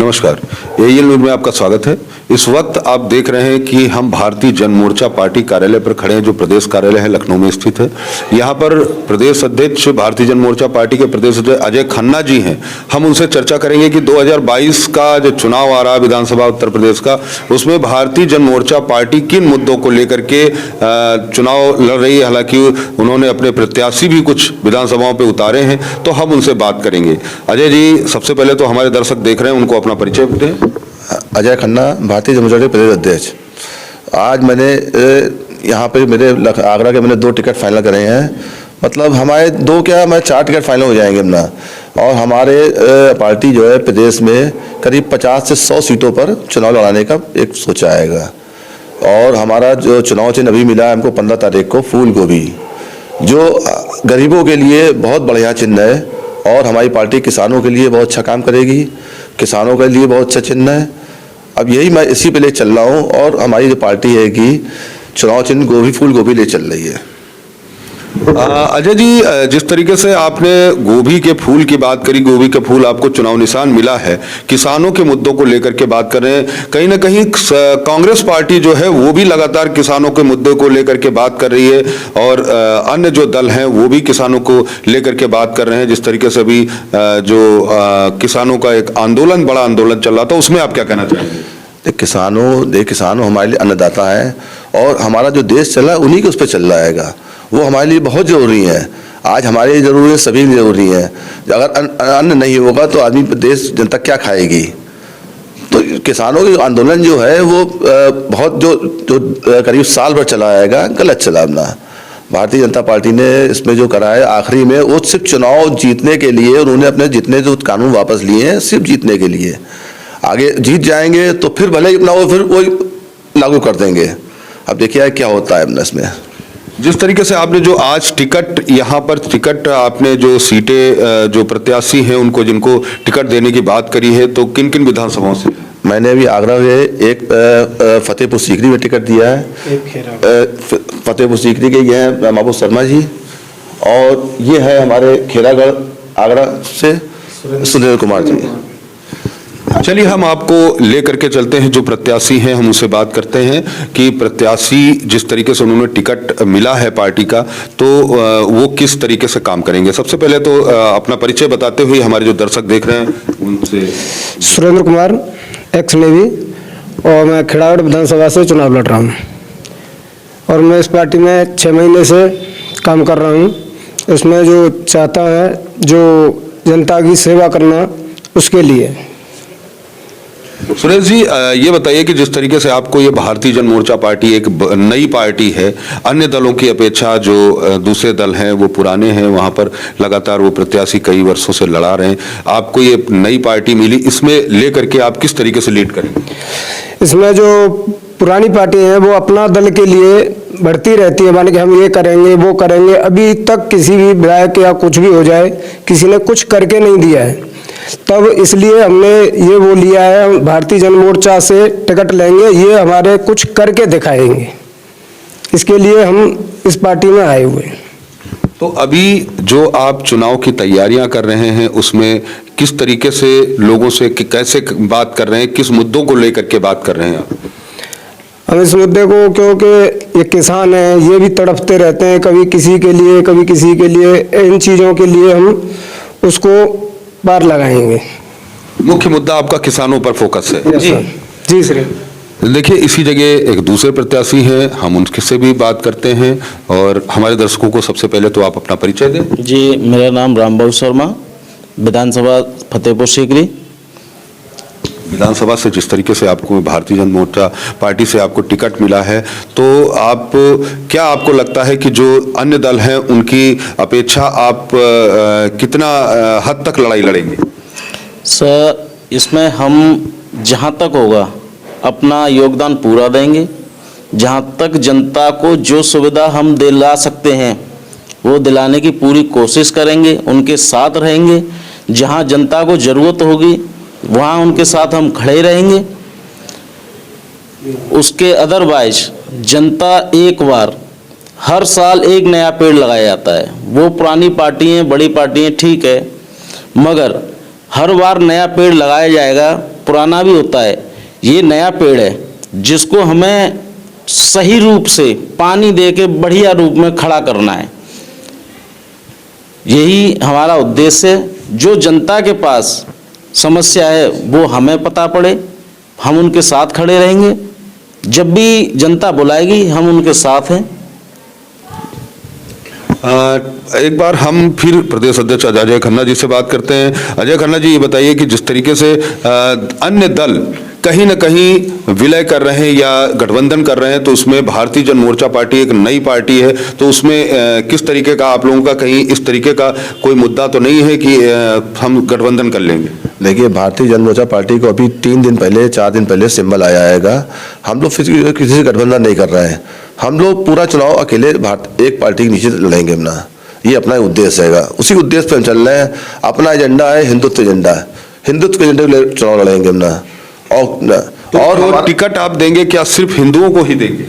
नमस्कार, AL news में आपका स्वागत है। इस वक्त आप देख रहे हैं कि हम भारतीय जन मोर्चा पार्टी कार्यालय पर खड़े हैं, जो प्रदेश कार्यालय है लखनऊ में स्थित है। यहाँ पर प्रदेश अध्यक्ष भारतीय जन मोर्चा पार्टी के प्रदेश अध्यक्ष अजय खन्ना जी हैं। हम उनसे चर्चा करेंगे कि 2022 का जो चुनाव आ रहा है विधानसभा उत्तर प्रदेश का, उसमें भारतीय जन मोर्चा पार्टी किन मुद्दों को लेकर के चुनाव लड़ रही है। हालांकि उन्होंने अपने प्रत्याशी भी कुछ विधानसभाओं पर उतारे हैं, तो हम उनसे बात करेंगे। अजय जी, सबसे पहले तो हमारे दर्शक देख रहे हैं, उनको अपना परिचय दें। अजय खन्ना, भारतीय जनता पार्टी प्रदेश अध्यक्ष। आज मैंने यहाँ पे मेरे आगरा के मैंने 2 टिकट फाइनल करे हैं। मतलब हमारे 4 टिकट फाइनल हो जाएंगे अपना। और हमारे पार्टी जो है प्रदेश में करीब 50 से 100 सीटों पर चुनाव लड़ाने का एक सोचा आएगा। और हमारा जो चुनाव चिन्ह अभी मिला है हमको 15 तारीख को, फूल गोभी, जो गरीबों के लिए बहुत बढ़िया चिन्ह है। और हमारी पार्टी किसानों के लिए बहुत अच्छा काम करेगी, किसानों के लिए बहुत अच्छा चिन्ह है। अब यही मैं इसी पे ले चल रहा हूँ। और हमारी जो पार्टी है कि चुनाव चिन्ह गोभी, फूल गोभी ले चल रही है। अजय जी, जिस तरीके से आपने गोभी के फूल की बात करी, गोभी का फूल आपको चुनाव निशान मिला है, किसानों के मुद्दों को लेकर के बात कर रहे हैं। कहीं ना कहीं कांग्रेस पार्टी जो है वो भी लगातार किसानों के मुद्दों को लेकर के बात कर रही है, और अन्य जो दल हैं वो भी किसानों को लेकर के बात कर रहे हैं। जिस तरीके से अभी जो किसानों का एक आंदोलन, बड़ा आंदोलन चल रहा था, उसमें आप क्या कहना चाहेंगे? किसानों हमारे लिए अन्नदाता है, और हमारा जो देश चल रहा है उन्हीं के उस पर चल रहा है। वो हमारे लिए बहुत ज़रूरी है। आज हमारे लिए ज़रूरी है, सभी लिए ज़रूरी है। अगर अन्न नहीं होगा तो आदमी, देश जनता क्या खाएगी। तो किसानों के आंदोलन जो है वो बहुत जो करीब साल भर चला आएगा, गलत चला अपना। भारतीय जनता पार्टी ने इसमें जो करा है आखिरी में, वो सिर्फ चुनाव जीतने के लिए उन्होंने अपने जितने जो कानून वापस लिए हैं, सिर्फ जीतने के लिए। आगे जीत जाएंगे तो फिर भले ही अपना वो फिर वही लागू कर देंगे। अब देखिए क्या होता है अपना इसमें। जिस तरीके से आपने जो आज टिकट, यहाँ पर टिकट आपने जो सीटें, जो प्रत्याशी हैं उनको, जिनको टिकट देने की बात करी है, तो किन किन विधानसभाओं से? मैंने अभी आगरा में एक फतेहपुर सीकरी में टिकट दिया है। फतेहपुर सीकरी के ये हैं महबूब शर्मा जी, और ये है हमारे खेरागढ़ आगरा से सुनील कुमार जी। चलिए, हम आपको लेकर के चलते हैं, जो प्रत्याशी हैं हम उनसे बात करते हैं कि प्रत्याशी जिस तरीके से उन्होंने टिकट मिला है पार्टी का, तो वो किस तरीके से काम करेंगे। सबसे पहले तो अपना परिचय बताते हुए हमारे जो दर्शक देख रहे हैं उनसे। सुरेंद्र कुमार, एक्स नेवी, और मैं खेड़ागढ़ विधानसभा से चुनाव लड़ रहा हूँ। और मैं इस पार्टी में 6 महीने से काम कर रहा हूँ। इसमें जो चाहता है, जो जनता की सेवा करना, उसके लिए। सुरेश जी, ये बताइए कि जिस तरीके से आपको ये भारतीय जन मोर्चा पार्टी एक नई पार्टी है, अन्य दलों की अपेक्षा जो दूसरे दल हैं वो पुराने हैं, वहां पर लगातार वो प्रत्याशी कई वर्षों से लड़ा रहे हैं, आपको ये नई पार्टी मिली, इसमें लेकर के आप किस तरीके से लीड करेंगे? इसमें जो पुरानी पार्टी है वो अपना दल के लिए बढ़ती रहती है, माने कि हम ये करेंगे वो करेंगे। अभी तक किसी भी विधायक या कुछ भी हो जाए, किसी ने कुछ करके नहीं दिया है। तब इसलिए हमने ये वो लिया है, हम भारतीय जन मोर्चा से टिकट लेंगे, ये हमारे कुछ करके दिखाएंगे। इसके लिए हम इस पार्टी में आए हुए हैं। तो अभी जो आप चुनाव की तैयारियां कर रहे हैं, उसमें किस तरीके से लोगों से कैसे बात कर रहे हैं, किस मुद्दों को लेकर के बात कर रहे हैं आप? हम इस मुद्दे को, क्योंकि ये किसान हैं, ये भी तड़पते रहते हैं, कभी किसी के लिए कभी किसी के लिए, इन चीज़ों के लिए हम उसको पार लगाएंगे। मुख्य मुद्दा आपका किसानों पर फोकस है। जी सर। देखिए, इसी जगह एक दूसरे प्रत्याशी हैं, हम उनसे भी बात करते हैं। और हमारे दर्शकों को सबसे पहले तो आप अपना परिचय दें। जी, मेरा नाम रामबाबू शर्मा, विधानसभा फतेहपुर सीकरी। विधानसभा से जिस तरीके से आपको भारतीय जन मोर्चा पार्टी से आपको टिकट मिला है, तो आप क्या आपको लगता है कि जो अन्य दल हैं उनकी अपेक्षा आप कितना हद तक लड़ाई लड़ेंगे? सर, इसमें हम जहां तक होगा अपना योगदान पूरा देंगे। जहां तक जनता को जो सुविधा हम दिला सकते हैं वो दिलाने की पूरी कोशिश करेंगे, उनके साथ रहेंगे। जहां जनता को ज़रूरत होगी वहाँ उनके साथ हम खड़े रहेंगे। उसके अदरवाइज जनता एक बार, हर साल एक नया पेड़ लगाया जाता है। वो पुरानी पार्टियाँ, बड़ी पार्टियाँ ठीक है, मगर हर बार नया पेड़ लगाया जाएगा, पुराना भी होता है, ये नया पेड़ है जिसको हमें सही रूप से पानी दे के बढ़िया रूप में खड़ा करना है। यही हमारा उद्देश्य है। जो जनता के पास समस्या है वो हमें पता पड़े, हम उनके साथ खड़े रहेंगे। जब भी जनता बुलाएगी हम उनके साथ हैं। एक बार हम फिर प्रदेश अध्यक्ष अजय खन्ना जी से बात करते हैं। अजय खन्ना जी, ये बताइए कि जिस तरीके से अन्य दल कहीं न कहीं विलय कर रहे हैं या गठबंधन कर रहे हैं, तो उसमें भारतीय जन मोर्चा पार्टी एक नई पार्टी है, तो उसमें किस तरीके का आप लोगों का कहीं इस तरीके का कोई मुद्दा तो नहीं है कि हम गठबंधन कर लेंगे? देखिए, भारतीय जन मोर्चा पार्टी को अभी 3 दिन पहले 4 दिन पहले सिंबल आया आएगा। हम लोग किसी से गठबंधन नहीं कर रहे हैं। हम लोग पूरा चुनाव अकेले एक पार्टी के नीचे लड़ेंगे अपना, ये अपना उद्देश्य है। उसी उद्देश्य पर हम चल रहे हैं। अपना एजेंडा है हिंदुत्व एजेंडा, हिंदुत्व के एजेंडे के लिए चुनाव लड़ेंगे अपना। और टिकट आप देंगे क्या सिर्फ हिंदुओं को ही देंगे?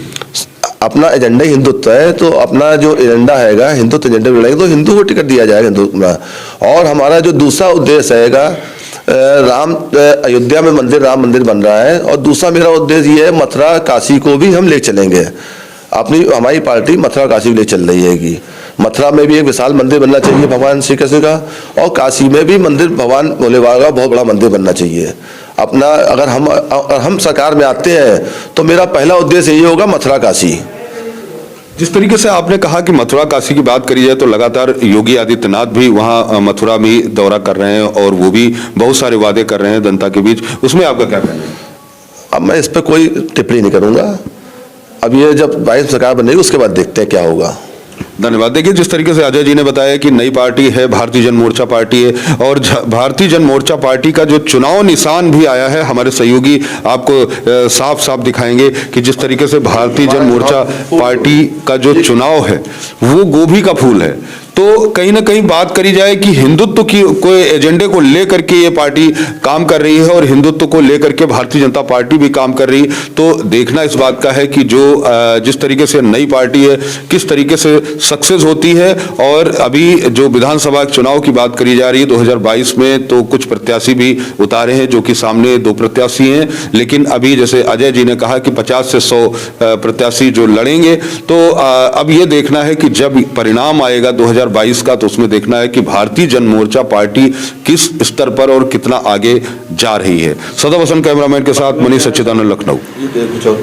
अपना एजेंडा ही हिंदुत्व है, तो अपना जो एजेंडा हैगा हिंदुत्व एजेंडे में लड़ेंगे तो हिंदू को टिकट दिया जाएगा हिंदू में। और हमारा जो दूसरा उद्देश्य हैगा, अयोध्या में मंदिर, राम मंदिर बन रहा है, और दूसरा मेरा उद्देश्य ये है मथुरा काशी को भी हम ले चलेंगे। हमारी पार्टी मथुरा काशी ले चल रही है कि मथुरा में भी एक विशाल मंदिर बनना चाहिए भगवान श्री कृष्ण का, और काशी में भी मंदिर भगवान भोले बाबा का बहुत बड़ा मंदिर बनना चाहिए अपना। अगर हम सरकार में आते हैं तो मेरा पहला उद्देश्य यही होगा, मथुरा काशी। जिस तरीके से आपने कहा कि मथुरा काशी की बात करी जाए, तो लगातार योगी आदित्यनाथ भी वहां मथुरा में दौरा कर रहे हैं और वो भी बहुत सारे वादे कर रहे हैं जनता के बीच, उसमें आपका क्या कहना है? अब मैं इस पर कोई टिप्पणी नहीं करूंगा। अब ये जब 22 सरकार बनेगी उसके बाद देखते हैं क्या होगा। धन्यवाद। देखिए, जिस तरीके से अजय जी ने बताया कि नई पार्टी है, भारतीय जन मोर्चा पार्टी है, और भारतीय जन मोर्चा पार्टी का जो चुनाव निशान भी आया है, हमारे सहयोगी आपको साफ साफ दिखाएंगे कि जिस तरीके से भारतीय जन मोर्चा पार्टी का जो चुनाव है वो गोभी का फूल है। तो कहीं ना कहीं बात करी जाए कि हिंदुत्व की कोई एजेंडे को लेकर के ये पार्टी काम कर रही है और हिंदुत्व को लेकर के भारतीय जनता पार्टी भी काम कर रही है, तो देखना इस बात का है कि जो जिस तरीके से नई पार्टी है किस तरीके से सक्सेस होती है। और अभी जो विधानसभा चुनाव की बात करी जा रही है 2022 में, तो कुछ प्रत्याशी भी उतारे हैं, जो कि सामने 2 प्रत्याशी हैं, लेकिन अभी जैसे अजय जी ने कहा कि 50 से 100 प्रत्याशी जो लड़ेंगे, तो अब ये देखना है कि जब परिणाम आएगा 2022 का, तो उसमें देखना है कि भारतीय जन मोर्चा पार्टी किस स्तर पर और कितना आगे जा रही है। सदा वसन कैमरामैन के साथ मनीष सच्चिदानंद, लखनऊ।